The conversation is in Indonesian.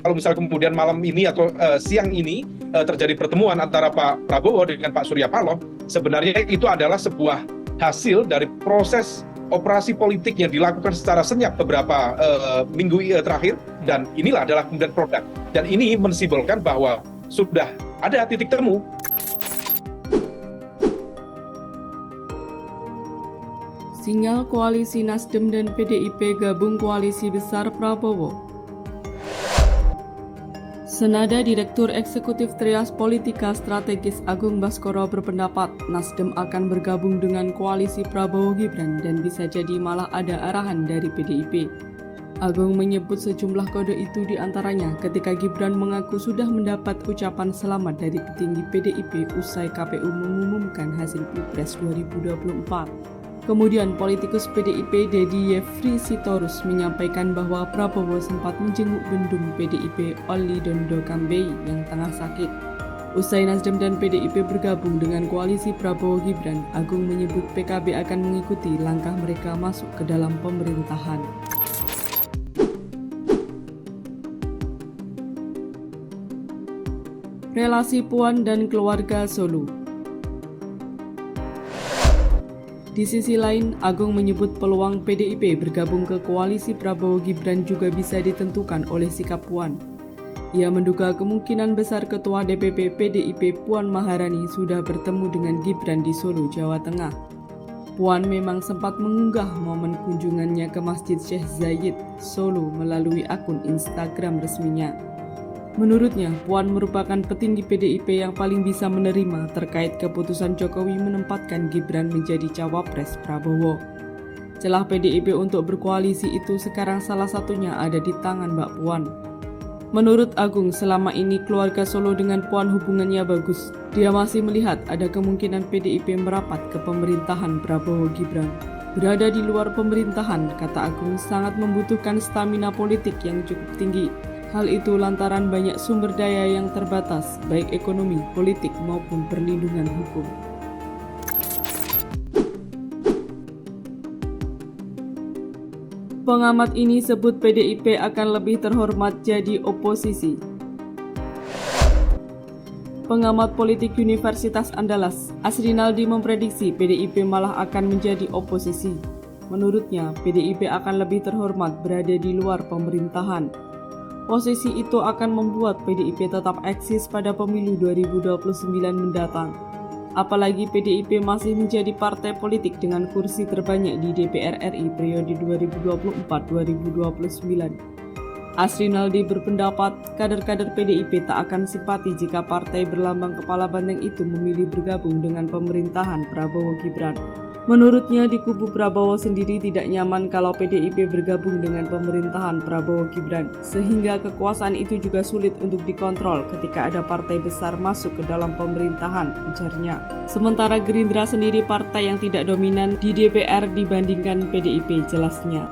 kalau misalnya kemudian malam ini atau siang ini terjadi pertemuan antara Pak Prabowo dengan Pak Surya Paloh, sebenarnya itu adalah sebuah hasil dari proses operasi politik yang dilakukan secara senyap beberapa minggu terakhir, dan inilah adalah kemudian produk. Dan ini mensimbolkan bahwa sudah ada titik temu. Sinyal koalisi Nasdem dan PDIP gabung koalisi besar Prabowo. Senada Direktur Eksekutif Trias Politika Strategis Agung Baskoro berpendapat Nasdem akan bergabung dengan koalisi Prabowo Gibran dan bisa jadi malah ada arahan dari PDIP. Agung menyebut sejumlah kode itu diantaranya ketika Gibran mengaku sudah mendapat ucapan selamat dari petinggi PDIP usai KPU mengumumkan hasil Pilpres 2024. Kemudian politikus PDIP Dedi Yefri Sitorus menyampaikan bahwa Prabowo sempat menjenguk bendung PDIP Oli Dondo Kambei yang tengah sakit. Usai Nasdem dan PDIP bergabung dengan koalisi Prabowo Gibran, Agung menyebut PKB akan mengikuti langkah mereka masuk ke dalam pemerintahan. Relasi Puan dan keluarga Solo. Di sisi lain, Agung menyebut peluang PDIP bergabung ke koalisi Prabowo Gibran juga bisa ditentukan oleh sikap Puan. Ia menduga kemungkinan besar Ketua DPP PDIP Puan Maharani sudah bertemu dengan Gibran di Solo, Jawa Tengah. Puan memang sempat mengunggah momen kunjungannya ke Masjid Syekh Zayed, Solo melalui akun Instagram resminya. Menurutnya, Puan merupakan petinggi PDIP yang paling bisa menerima terkait keputusan Jokowi menempatkan Gibran menjadi cawapres Prabowo. Celah PDIP untuk berkoalisi itu sekarang salah satunya ada di tangan Mbak Puan. Menurut Agung, selama ini keluarga Solo dengan Puan hubungannya bagus. Dia masih melihat ada kemungkinan PDIP merapat ke pemerintahan Prabowo Gibran. Berada di luar pemerintahan, kata Agung, sangat membutuhkan stamina politik yang cukup tinggi. Hal itu lantaran banyak sumber daya yang terbatas, baik ekonomi, politik, maupun perlindungan hukum. Pengamat ini sebut PDIP akan lebih terhormat jadi oposisi. Pengamat politik Universitas Andalas, Asrinaldi memprediksi PDIP malah akan menjadi oposisi. Menurutnya, PDIP akan lebih terhormat berada di luar pemerintahan. Posisi itu akan membuat PDIP tetap eksis pada pemilu 2029 mendatang. Apalagi PDIP masih menjadi partai politik dengan kursi terbanyak di DPR RI periode 2024-2029. Asrinaldi berpendapat kader-kader PDIP tak akan simpati jika partai berlambang kepala banteng itu memilih bergabung dengan pemerintahan Prabowo Gibran. Menurutnya di kubu Prabowo sendiri tidak nyaman kalau PDIP bergabung dengan pemerintahan Prabowo Gibran, sehingga kekuasaan itu juga sulit untuk dikontrol ketika ada partai besar masuk ke dalam pemerintahan, ujarnya. Sementara Gerindra sendiri partai yang tidak dominan di DPR dibandingkan PDIP, jelasnya.